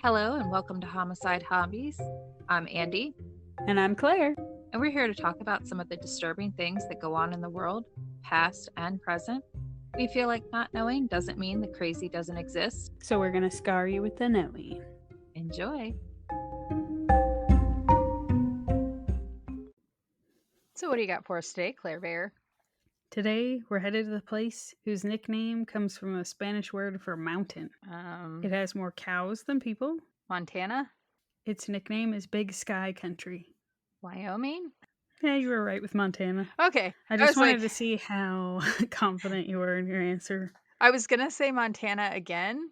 Hello and welcome to Homicide Hobbies. I'm Andy, And I'm Claire. and we're here to talk about some of the disturbing things that go on in the world, past and present. We feel like not knowing doesn't mean the crazy doesn't exist. So we're going to scar you with the knowing. Enjoy. So what do you got for us today, Claire Bear? Today, we're headed to the place whose nickname comes from a Spanish word for mountain. It has more cows than people. Montana? Its nickname is Big Sky Country. Wyoming? Yeah, you were right with Montana. Okay. I just wanted to see how confident you were in your answer. I was going to say Montana again,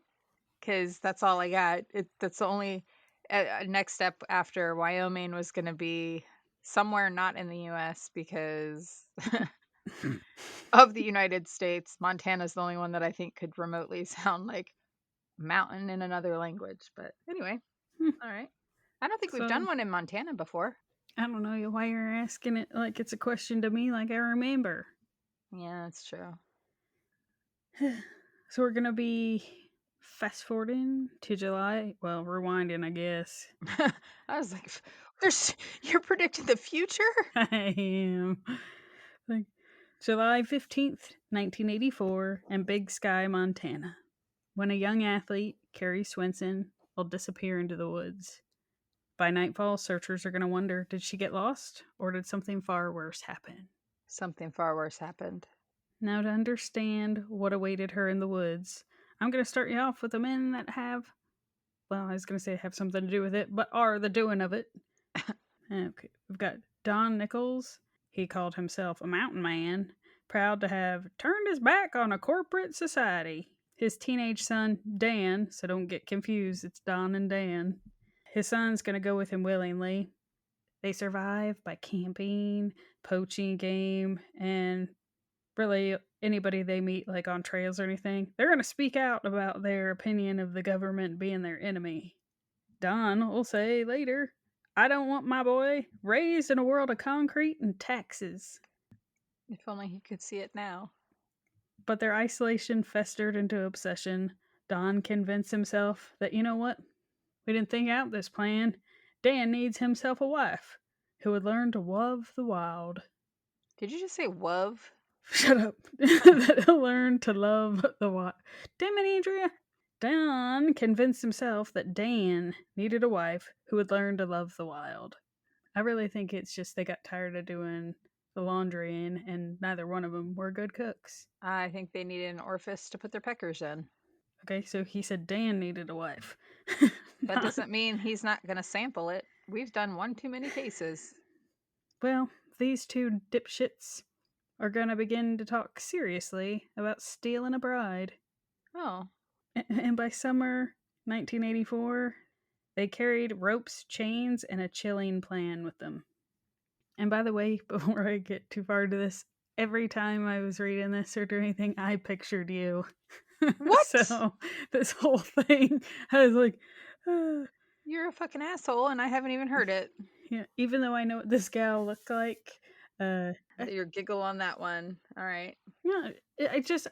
because that's all I got. That's the only next step after Wyoming was going to be somewhere not in the U.S. because of the United States. Montana's the only one that I think could remotely sound like mountain in another language. But anyway, all right. I don't think we've done one in Montana before. I don't know why you're asking it like it's a question to me, like I remember. Yeah, that's true. So we're going to be fast forwarding to July. Well, rewinding, I guess. I was like, you're predicting the future? I am. Like July 15th, 1984, in Big Sky, Montana, when a young athlete, Kari Swenson, will disappear into the woods. By nightfall, searchers are going to wonder, did she get lost, or did something far worse happen? Something far worse happened. Now, to understand what awaited her in the woods, I'm going to start you off with the men that have, well, I was going to say have something to do with it, but are the doing of it. Okay, we've got Don Nichols. He called himself a mountain man, proud to have turned his back on a corporate society. His teenage son, Dan, so don't get confused, it's Don and Dan. His son's going to go with him willingly. They survive by camping, poaching game, and really anybody they meet, like on trails or anything, they're going to speak out about their opinion of the government being their enemy. Don will say later, I don't want my boy raised in a world of concrete and taxes. If only he could see it now. But their isolation festered into obsession. Don convinced himself that, you know what? We didn't think out this plan. Dan needs himself a wife who would learn to love the wild. Did you just say wov? Shut up. That he'll learn to love the wild. Damn it, Andrea. Don convinced himself that Dan needed a wife who would learn to love the wild. I really think it's just they got tired of doing the laundry in, and neither one of them were good cooks. I think they needed an orifice to put their peckers in. Okay, so he said Dan needed a wife. That doesn't mean he's not going to sample it. We've done one too many cases. Well, these two dipshits are going to begin to talk seriously about stealing a bride. Oh. And by summer 1984, they carried ropes, chains, and a chilling plan with them. And by the way, before I get too far into this, every time I was reading this or doing anything, I pictured you. What? So this whole thing, I was like, you're a fucking asshole, and I haven't even heard it. Yeah, even though I know what this gal looked like. Your giggle on that one. All right. Yeah,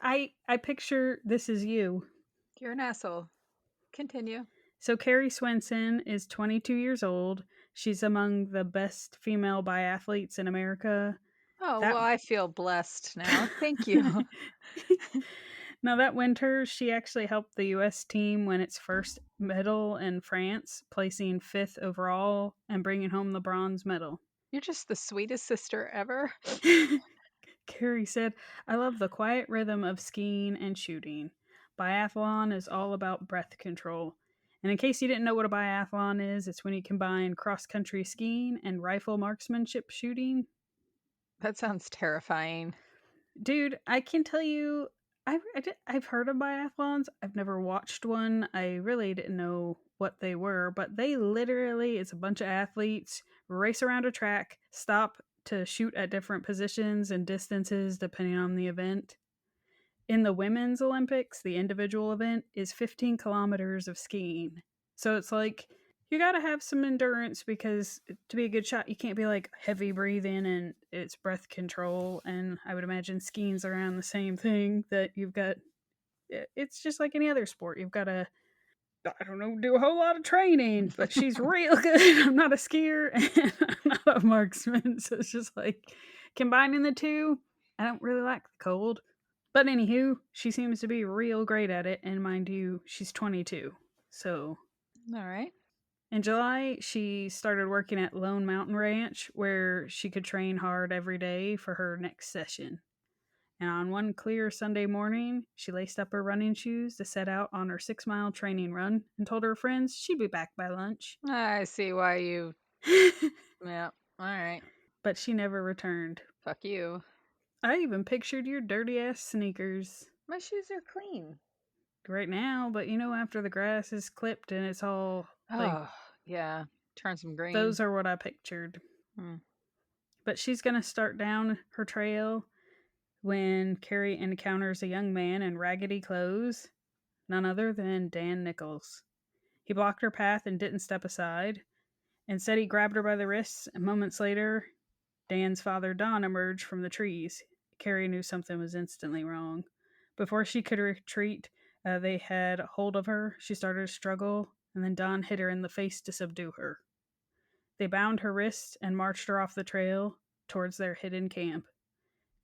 I picture this is you. You're an asshole. Continue. So Kari Swenson is 22 years old. She's among the best female biathletes in America. Oh, well, I feel blessed now. Thank you. Now, that winter, she actually helped the U.S. team win its first medal in France, placing 5th overall and bringing home the bronze medal. You're just the sweetest sister ever. Kari said, I love the quiet rhythm of skiing and shooting. Biathlon is all about breath control. And in case you didn't know what a biathlon is, it's when you combine cross-country skiing and rifle marksmanship shooting. That sounds terrifying. Dude, I can tell you, I've heard of biathlons. I've never watched one. I really didn't know what they were, but they literally, it's a bunch of athletes race around a track, stop to shoot at different positions and distances depending on the event. In the women's Olympics, the individual event is 15 kilometers of skiing. So it's like, you gotta have some endurance because to be a good shot, you can't be like heavy breathing and it's breath control. And I would imagine skiing's around the same thing that you've got. It's just like any other sport. You've got to I don't know, do a whole lot of training, but she's real good. I'm not a skier and I'm not a marksman. So it's just like combining the two. I don't really like the cold. But anywho, she seems to be real great at it. And mind you, she's 22. So All right. in July, she started working at Lone Mountain Ranch where she could train hard every day for her next session. And on one clear Sunday morning, she laced up her running shoes to set out on her 6-mile training run and told her friends she'd be back by lunch. I see why you. Yeah. All right. But she never returned. Fuck you. I even pictured your dirty ass sneakers My shoes are clean. right now, but after the grass is clipped and it's all like, Oh, yeah. Turn some green. those are what I pictured. Hmm. But she's going to start down her trail when Kari encounters a young man in raggedy clothes, none other than Dan Nichols. He blocked her path and didn't step aside. Instead, he grabbed her by the wrists, and moments later, Dan's father, Don, emerged from the trees. Kari knew something was instantly wrong. Before she could retreat, they had hold of her. She started to struggle, and then Don hit her in the face to subdue her. They bound her wrists and marched her off the trail towards their hidden camp.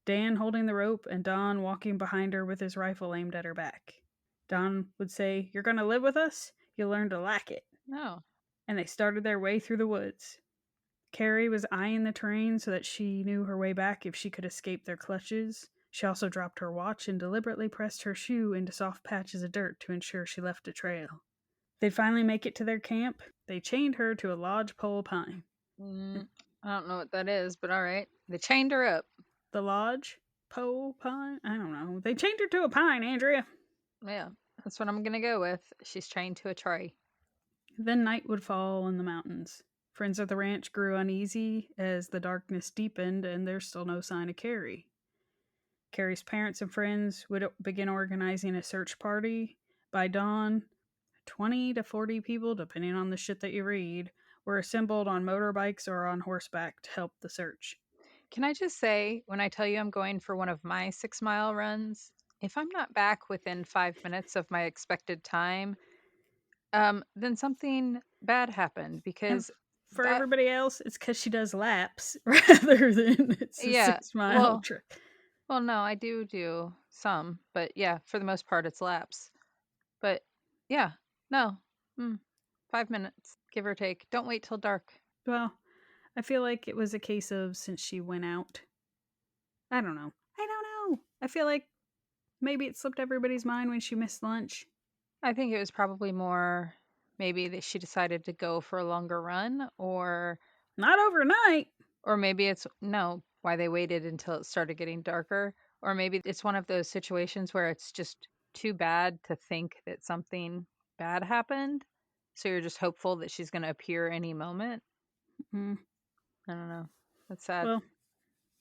Dan holding the rope and Don walking behind her with his rifle aimed at her back. Don would say, "You're going to live with us? You'll learn to like it." No. And they started their way through the woods. Kari was eyeing the terrain so that she knew her way back if she could escape their clutches. She also dropped her watch and deliberately pressed her shoe into soft patches of dirt to ensure she left a trail. They'd finally make it to their camp. They chained her to a lodge pole pine. I don't know what that is, but all right. They chained her up. The lodge pole pine? I don't know. They chained her to a pine, Andrea. Yeah, that's what I'm going to go with. She's chained to a tree. Then night would fall in the mountains. Friends of the ranch grew uneasy as the darkness deepened, and there's still no sign of Kari. Kari's parents and friends would begin organizing a search party. By dawn, 20 to 40 people, depending on the shit that you read, were assembled on motorbikes or on horseback to help the search. Can I just say, when I tell you I'm going for one of my 6-mile runs, if I'm not back within 5 minutes of my expected time, then something bad happened And because for that, everybody else, it's because she does laps rather than it's a yeah, 6-mile trip. well, no, I do some, but yeah, for the most part, it's laps. But yeah, no, 5 minutes, give or take. Don't wait till dark. Well, I feel like it was a case of since she went out. I don't know. I feel like maybe it slipped everybody's mind when she missed lunch. I think it was probably more maybe that she decided to go for a longer run, or Not overnight. maybe it's no, why they waited until it started getting darker, or maybe it's one of those situations where it's just too bad to think that something bad happened, so you're just hopeful that she's going to appear any moment. Mm. I don't know. That's sad. Well,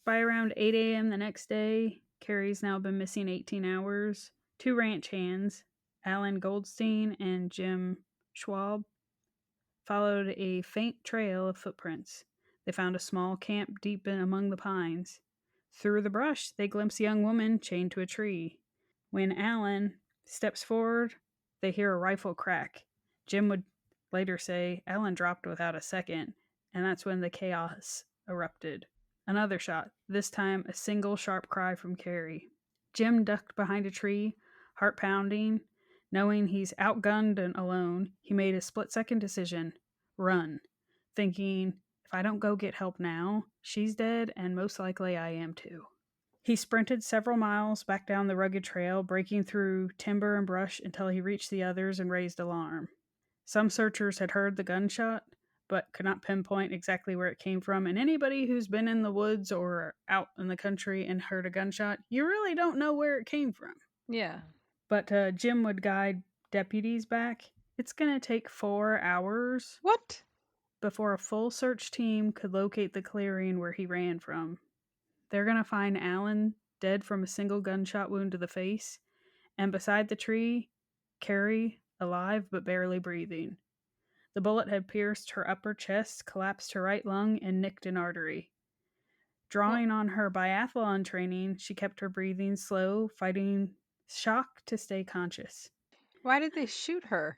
by around 8 a.m. the next day, Kari's now been missing 18 hours. 2 ranch hands, Alan Goldstein and Jim Schwab, followed a faint trail of footprints. They found a small camp deep in among the pines. Through the brush, they glimpse a young woman chained to a tree. When Alan steps forward, they hear a rifle crack. Jim would later say Alan dropped without a second, and that's when the chaos erupted. Another shot, this time a single sharp cry from Kari. Jim ducked behind a tree, heart pounding. Knowing he's outgunned and alone, he made a split-second decision. Run. Thinking, if I don't go get help now, she's dead and most likely I am too. He sprinted several miles back down the rugged trail, breaking through timber and brush until he reached the others and raised alarm. Some searchers had heard the gunshot, but could not pinpoint exactly where it came from. And anybody who's been in the woods or out in the country and heard a gunshot, you really don't know where it came from. Yeah. But Jim would guide deputies back. It's going to take 4 hours. What? Before a full search team could locate the clearing where he ran from. They're going to find Alan dead from a single gunshot wound to the face, and beside the tree, Kari, alive but barely breathing. The bullet had pierced her upper chest, collapsed her right lung, and nicked an artery. Drawing on her biathlon training, she kept her breathing slow, fighting shock to stay conscious. Why did they shoot her?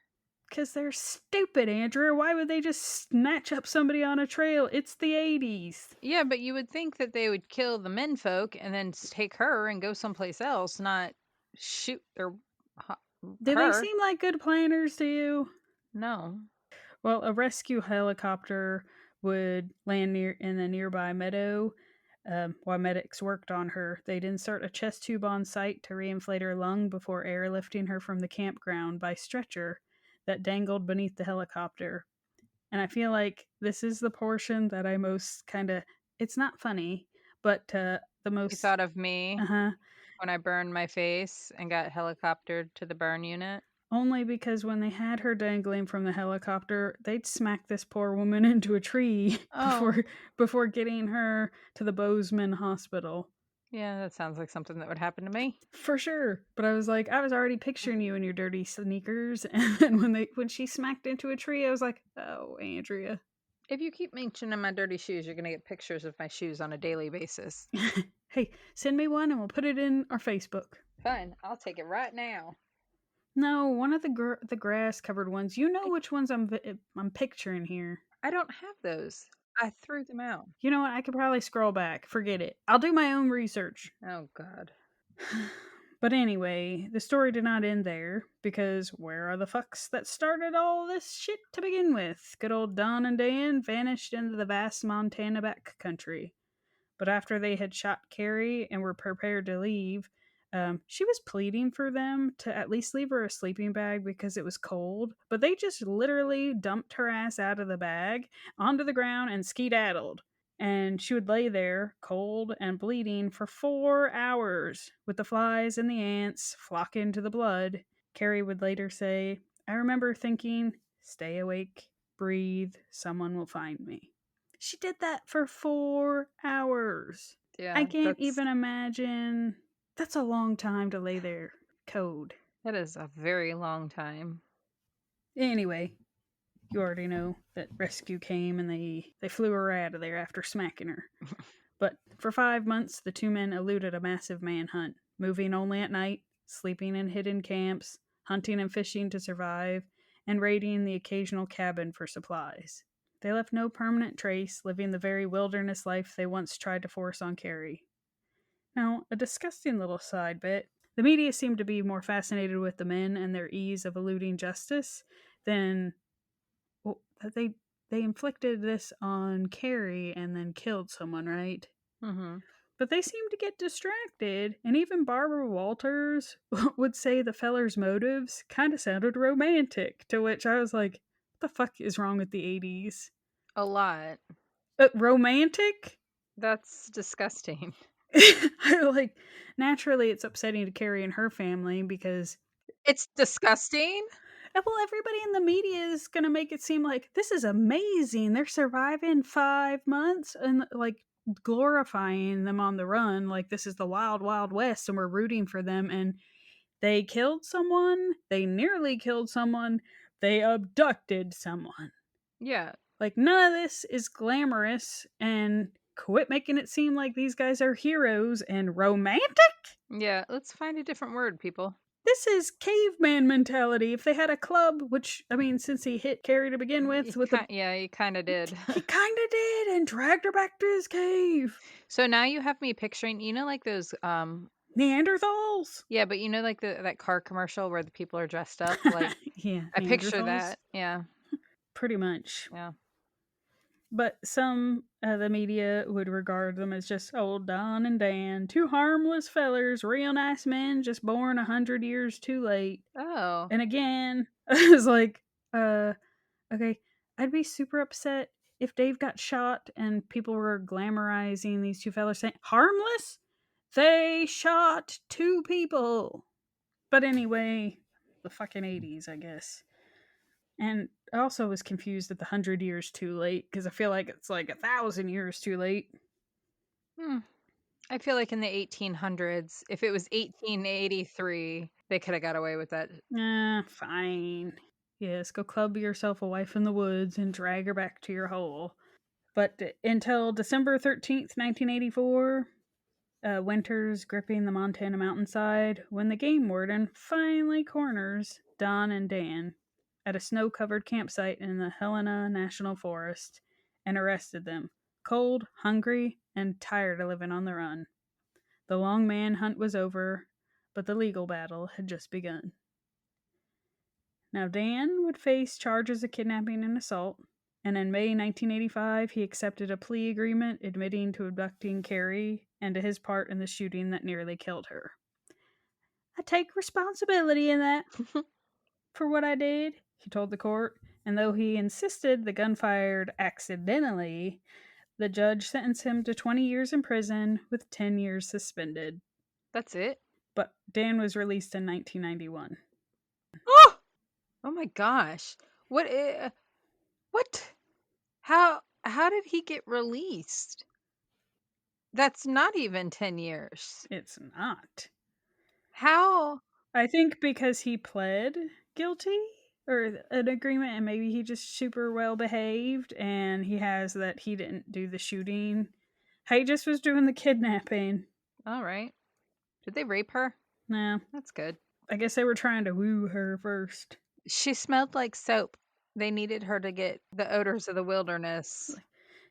Because they're stupid, Andrew. Why would they just snatch up somebody on a trail? It's the 80s. Yeah, but you would think that they would kill the menfolk and then take her and go someplace else, not shoot Do her. they seem like good planners to you? No. Well, a rescue helicopter would land in a nearby meadow. While medics worked on her, they'd insert a chest tube on site to reinflate her lung before airlifting her from the campground by stretcher that dangled beneath the helicopter. And I feel like this is the portion that I most kind of. It's not funny, but the You most. thought of me Uh huh. when I burned my face and got helicoptered to the burn unit? Only because when they had her dangling from the helicopter, they'd smack this poor woman into a tree Oh. before getting her to the Bozeman hospital. Yeah, that sounds like something that would happen to me. For sure. But I was like, I was already picturing you in your dirty sneakers, and then when she smacked into a tree, I was like, oh, Andrea. If you keep mentioning my dirty shoes, you're going to get pictures of my shoes on a daily basis. Hey, send me one and we'll put it in our Facebook. Fine, I'll take it right now. No, one of the grass covered ones. You know which ones I'm picturing here. I don't have those. I threw them out. You know what? I could probably scroll back. Forget it. I'll do my own research. Oh, God. But anyway, the story did not end there, because where are the fucks that started all this shit to begin with? Good old Don and Dan vanished into the vast Montana backcountry. But after they had shot Kari and were prepared to leave, she was pleading for them to at least leave her a sleeping bag because it was cold. But they just literally dumped her ass out of the bag onto the ground and skedaddled. And she would lay there, cold and bleeding, for 4 hours, with the flies and the ants flocking to the blood. Kari would later say, I remember thinking, stay awake, breathe, someone will find me. She did that for 4 hours. Yeah. I can't even imagine. That's a long time to lay there. Code. That is a very long time. Anyway, you already know that rescue came and they flew her out of there after smacking her. But for 5 months, the two men eluded a massive manhunt, moving only at night, sleeping in hidden camps, hunting and fishing to survive, and raiding the occasional cabin for supplies. They left no permanent trace, living the very wilderness life they once tried to force on Kari. Now, a disgusting little side bit. The media seemed to be more fascinated with the men and their ease of eluding justice than they inflicted this on Kari and then killed someone, right? Mm-hmm. But they seemed to get distracted, and even Barbara Walters would say the feller's motives kind of sounded romantic, to which I was like, what the fuck is wrong with the 80s? A lot. Romantic? That's disgusting. Like, naturally it's upsetting to Kari and her family because it's disgusting. Well, everybody in the media is going to make it seem like this is amazing. They're surviving 5 months and like glorifying them on the run. Like this is the wild, wild west and we're rooting for them. And they killed someone. They nearly killed someone. They abducted someone. Yeah. Like none of this is glamorous, and quit making it seem like these guys are heroes and romantic. Yeah, let's find a different word, people. This is caveman mentality. If they had a club, which, I mean, since he hit Kari to begin with, yeah, he kind of did. He kind of did, and dragged her back to his cave. So now you have me picturing, like those Neanderthals. Yeah, but like that car commercial where the people are dressed up, like yeah, I picture that. Yeah, pretty much. Yeah. But some of the media would regard them as just old Don and Dan, two harmless fellers, real nice men, just born 100 years too late. Oh. And again, I was like, okay, I'd be super upset if Dave got shot and people were glamorizing these two fellers saying, harmless? They shot 2 people. But anyway, the fucking 80s, I guess. And I also was confused at the 100 years too late, because I feel like it's like 1,000 years too late. I feel like in the 1800s, if it was 1883, they could have got away with that. Fine. Yes, go club yourself a wife in the woods and drag her back to your hole. But until December 13th, 1984, winter's gripping the Montana mountainside when the game warden finally corners Don and Dan. at a snow-covered campsite in the Helena National Forest and arrested them, cold, hungry, and tired of living on the run. The long manhunt was over, but the legal battle had just begun. Now, Dan would face charges of kidnapping and assault, and in May 1985, he accepted a plea agreement admitting to abducting Kari and to his part in the shooting that nearly killed her. I take responsibility in that for what I did, he told the court, and though he insisted the gun fired accidentally, the judge sentenced him to 20 years in prison with 10 years suspended. That's it? But Dan was released in 1991. Oh my gosh. What? How did he get released? That's not even 10 years. It's not. How? I think because he pled guilty or an agreement, and maybe he just super well behaved and he has that he didn't do the shooting. He just was doing the kidnapping. All right. Did they rape her? No. That's good. I guess they were trying to woo her first. She smelled like soap. They needed her to get the odors of the wilderness.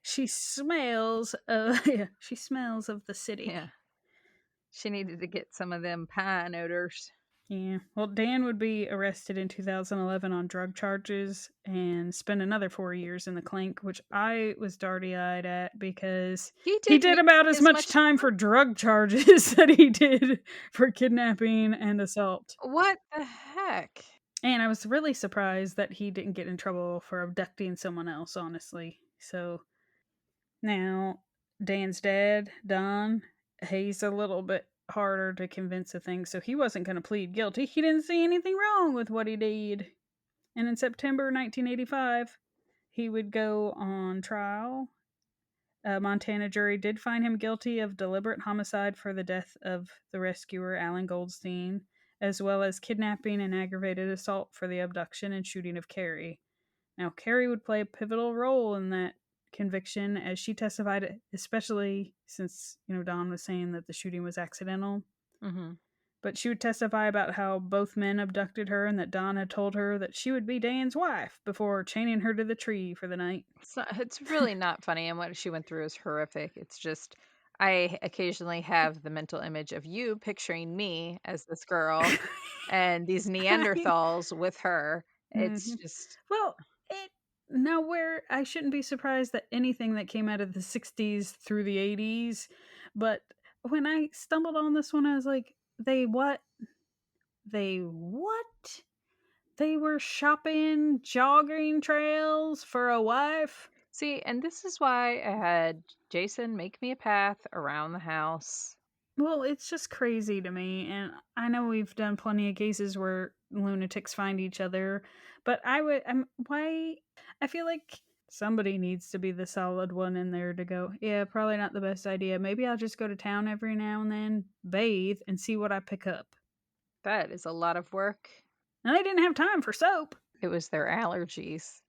She smells she smells of the city. Yeah. She needed to get some of them pine odors. Yeah. Well, Dan would be arrested in 2011 on drug charges and spend another 4 years in the clink, which I was darty-eyed at because he did about as much time for drug charges that he did for kidnapping and assault. What the heck? And I was really surprised that he didn't get in trouble for abducting someone else, honestly. So now Dan's dad, Don, he's a little bit harder to convince of things, so he wasn't going to plead guilty. He didn't see anything wrong with what he did. And in September 1985, he would go on trial. A Montana jury did find him guilty of deliberate homicide for the death of the rescuer, Alan Goldstein, as well as kidnapping and aggravated assault for the abduction and shooting of Kari. Now, Kari would play a pivotal role in that conviction as she testified, especially since Don was saying that the shooting was accidental. Mm-hmm. But she would testify about how both men abducted her and that Don had told her that she would be Dan's wife before chaining her to the tree for the night. It's really not funny, and what she went through is horrific. It's just, I occasionally have the mental image of you picturing me as this girl and these Neanderthals with her. It's just... Well, now where I shouldn't be surprised that anything that came out of the 60s through the 80s, but when I stumbled on this one, I was like, they what? They were shopping jogging trails for a wife? See, and this is why I had Jason make me a path around the house. Well, it's just crazy to me, and I know we've done plenty of cases where lunatics find each other, but I feel like somebody needs to be the solid one in there to go, yeah, probably not the best idea. Maybe I'll just go to town every now and then, bathe, and see what I pick up. That is a lot of work. And they didn't have time for soap. It was their allergies.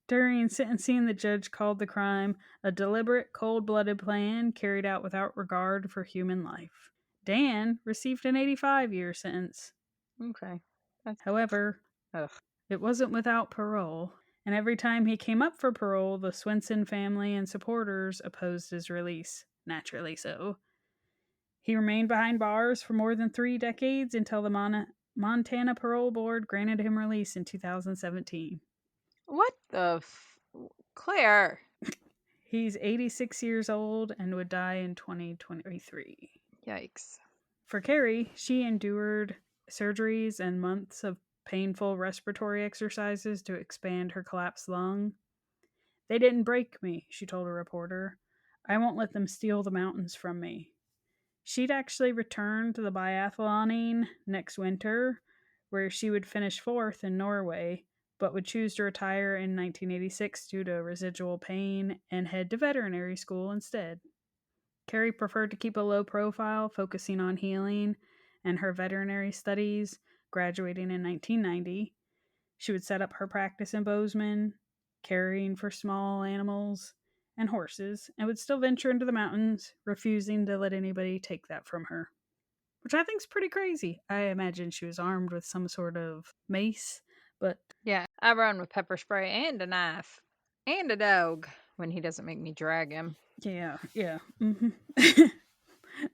During sentencing, the judge called the crime a deliberate, cold-blooded plan carried out without regard for human life. Dan received an 85-year sentence. Okay. However, it wasn't without parole, and every time he came up for parole, the Swenson family and supporters opposed his release. Naturally so. He remained behind bars for more than 3 decades until the Montana Parole Board granted him release in 2017. What the Claire? He's 86 years old and would die in 2023. Yikes. For Kari, she endured surgeries and months of painful respiratory exercises to expand her collapsed lung. They didn't break me, she told a reporter. I won't let them steal the mountains from me. She'd actually return to the biathloning next winter, where she would finish 4th in Norway, but would choose to retire in 1986 due to residual pain and head to veterinary school instead. Kari preferred to keep a low profile, focusing on healing and her veterinary studies, graduating in 1990. She would set up her practice in Bozeman, caring for small animals and horses, and would still venture into the mountains, refusing to let anybody take that from her. Which I think is pretty crazy. I imagine she was armed with some sort of mace, But yeah, I run with pepper spray and a knife and a dog when he doesn't make me drag him. yeah. Mm-hmm.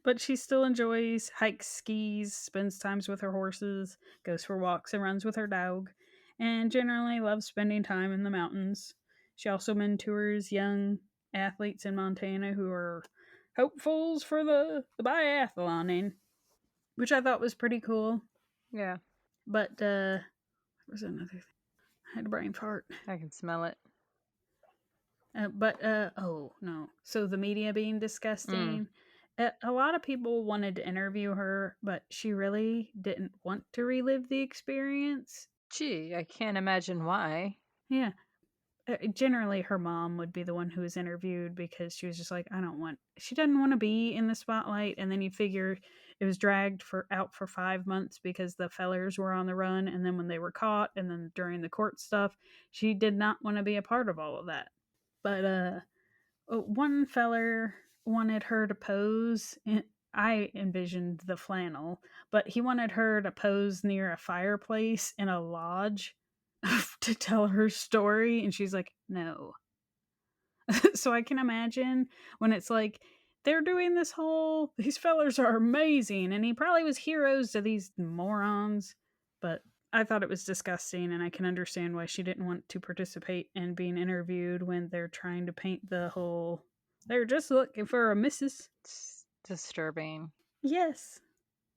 But she still enjoys hikes, skis, spends times with her horses, goes for walks and runs with her dog, and generally loves spending time in the mountains. She also mentors young athletes in Montana who are hopefuls for the biathloning, which I thought was pretty cool. Yeah. But there was another thing. I had a brain fart. I can smell it. Oh no. So the media being disgusting. A lot of people wanted to interview her, but she really didn't want to relive the experience. Gee, I can't imagine why. Yeah. Generally, her mom would be the one who was interviewed because she was just like, she doesn't want to be in the spotlight. And then you figure it was dragged out for 5 months because the fellers were on the run. And then when they were caught and then during the court stuff, she did not want to be a part of all of that. But one feller wanted her to pose. I envisioned the flannel, but he wanted her to pose near a fireplace in a lodge to tell her story. And she's like, no. So I can imagine when it's like, they're doing these fellers are amazing. And he probably was heroes to these morons. But I thought it was disgusting, and I can understand why she didn't want to participate in being interviewed when they're trying to paint the whole. They're just looking for a missus. It's disturbing. Yes.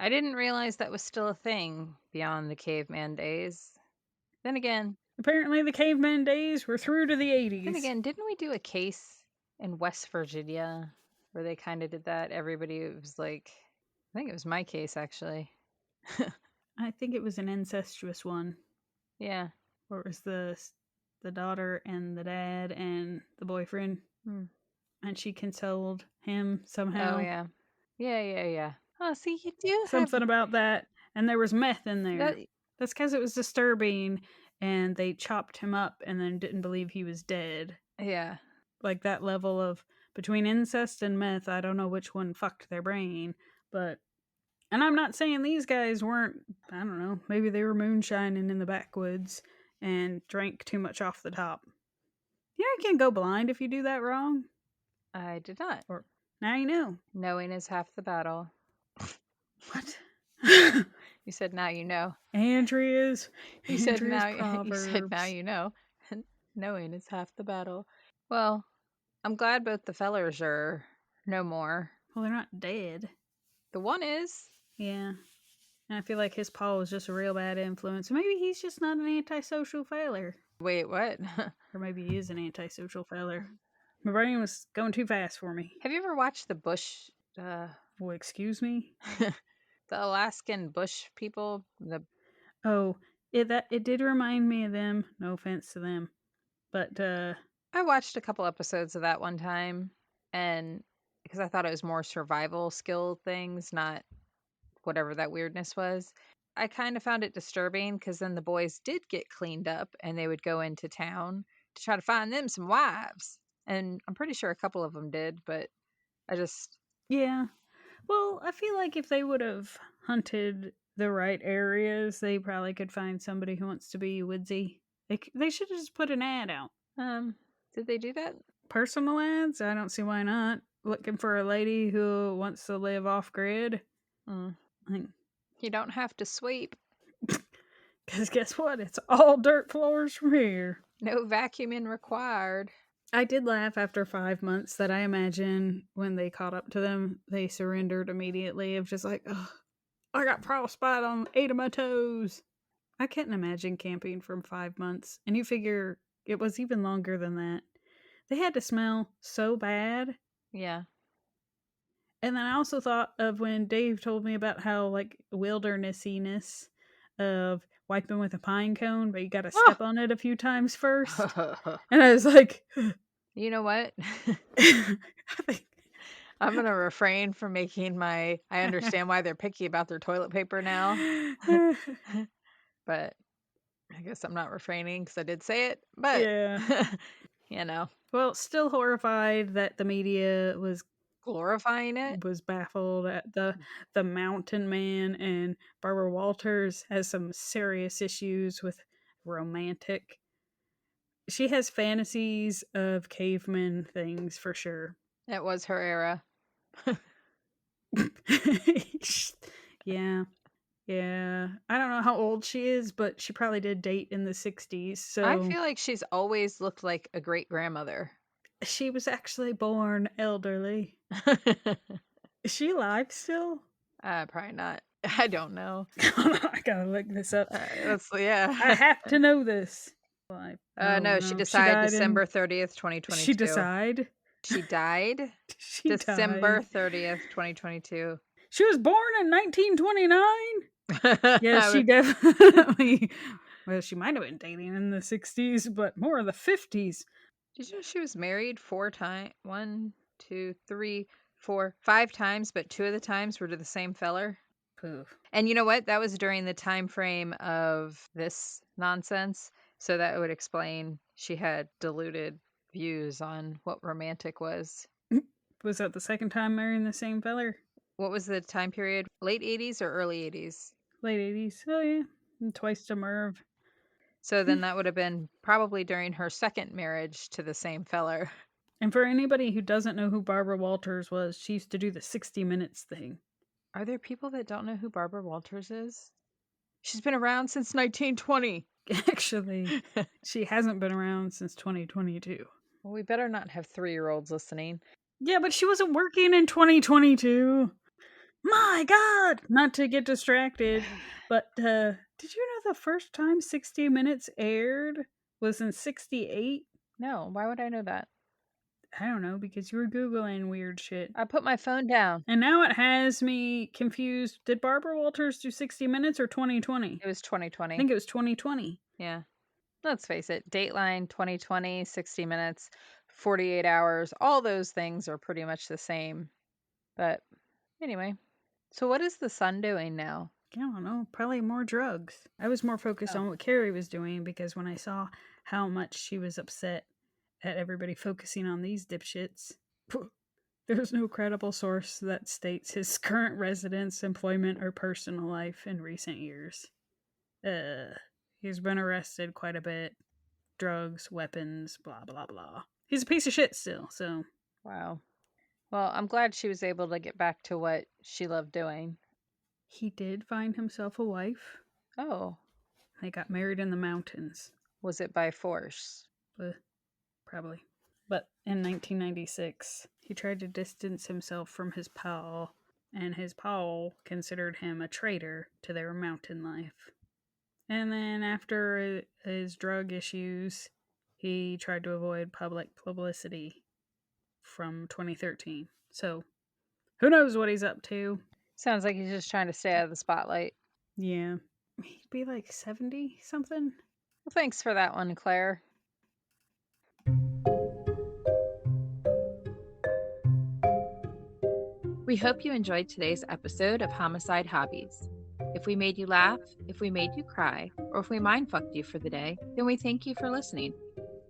I didn't realize that was still a thing beyond the caveman days. Then again, Apparently the caveman days were through to the 80s. Then again, didn't we do a case in West Virginia where they kind of did that? Everybody was like, I think it was my case actually. I think it was an incestuous one. Yeah. Or it was the daughter and the dad and the boyfriend. And she consoled him somehow. Oh, yeah. Yeah. Oh, see, you do something about that. And there was meth in there. That's because it was disturbing, and they chopped him up and then didn't believe he was dead. Yeah. Like that level of between incest and meth, I don't know which one fucked their brain, but. And I'm not saying these guys weren't, I don't know, maybe they were moonshining in the backwoods and drank too much off the top. You know, you can't go blind if you do that wrong. I did not. Or now you know. Knowing is half the battle. What? You said now you know. Andrea's Said Proverbs. You said now you know. Knowing is half the battle. Well, I'm glad both the fellers are no more. Well, they're not dead. The one is. Yeah. And I feel like his pa was just a real bad influence. Maybe he's just not an antisocial failure. Wait, what? Or maybe he is an antisocial failure. My brain was going too fast for me. Have you ever watched the bush? Well, excuse me? The Alaskan bush people? It did remind me of them. No offense to them. But I watched a couple episodes of that one time, and because I thought it was more survival skill things, not whatever that weirdness was. I kind of found it disturbing because then the boys did get cleaned up and they would go into town to try to find them some wives. And I'm pretty sure a couple of them did, but I just. Yeah. Well, I feel like if they would have hunted the right areas, they probably could find somebody who wants to be woodsy. They should have just put an ad out. Did they do that? Personal ads? I don't see why not. Looking for a lady who wants to live off grid. You don't have to sweep. Because guess what? It's all dirt floors from here. No vacuuming required. I did laugh after 5 months that I imagine when they caught up to them, they surrendered immediately of just like, oh, I got frostbite on 8 of my toes. I couldn't imagine camping for 5 months. And you figure it was even longer than that. They had to smell so bad. Yeah. And then I also thought of when Dave told me about how, like, wilderness-iness of wiping with a pine cone, but you gotta step on it a few times first. And I was like... You know what? I'm going to refrain from making I understand why they're picky about their toilet paper now. But I guess I'm not refraining because I did say it. But, yeah. You know. Well, still horrified that the media was glorifying it. Was baffled at the Mountainmen, and Barbara Walters has some serious issues with romantic. She has fantasies of caveman things for sure. It was her era. Yeah. I don't know how old she is, but she probably did date in the 60s. So I feel like she's always looked like a great grandmother. she was actually born elderly. Is she alive still? Probably not. I don't know. I gotta look this up. Yeah. I have to know this. No, she died December 30th, 2022. She died? She died She December died. 30th, 2022. She was born in 1929? Yeah, she definitely... Well, she might have been dating in the 60s, but more of the 50s. Did you know she was married 4 times? 1, 2, 3, 4, 5 times, but 2 of the times were to the same feller. Poof. And you know what? That was during the time frame of this nonsense. So that would explain she had diluted views on what romantic was. Was that the second time marrying the same feller? What was the time period? Late 80s or early 80s? Late 80s. Oh, yeah. And twice to Merv. So then that would have been probably during her second marriage to the same feller. And for anybody who doesn't know who Barbara Walters was, she used to do the 60 Minutes thing. Are there people that don't know who Barbara Walters is? She's been around since 1920. Actually, she hasn't been around since 2022. Well, we better not have 3-year-olds listening. Yeah, but she wasn't working in 2022. My God! Not to get distracted, but did you know the first time 60 Minutes aired was in 68? No, why would I know that? I don't know, because you were Googling weird shit. I put my phone down. And now it has me confused. Did Barbara Walters do 60 Minutes or 2020? It was 2020. I think it was 2020. Yeah. Let's face it. Dateline, 2020, 60 Minutes, 48 Hours. All those things are pretty much the same. But anyway. So what is the sun doing now? I don't know. Probably more drugs. I was more focused on what Kari was doing because when I saw how much she was upset at everybody focusing on these dipshits, there's no credible source that states his current residence, employment, or personal life in recent years. He's been arrested quite a bit. Drugs, weapons, blah, blah, blah. He's a piece of shit still, so. Wow. Well, I'm glad she was able to get back to what she loved doing. He did find himself a wife. Oh. They got married in the mountains. Was it by force? Probably. But in 1996, he tried to distance himself from his pal, and his pal considered him a traitor to their mountain life. And then after his drug issues, he tried to avoid public publicity from 2013. So, who knows what he's up to? Sounds like he's just trying to stay out of the spotlight. Yeah. He'd be like 70 something. Well, thanks for that one, Claire. We hope you enjoyed today's episode of Homicide Hobbies. If we made you laugh, if we made you cry, or if we mindfucked you for the day, then we thank you for listening.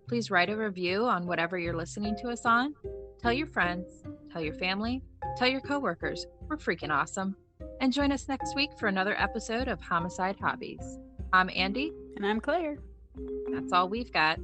Please write a review on whatever you're listening to us on. Tell your friends, tell your family, tell your coworkers. We're freaking awesome. And join us next week for another episode of Homicide Hobbies. I'm Andy. And I'm Claire. That's all we've got.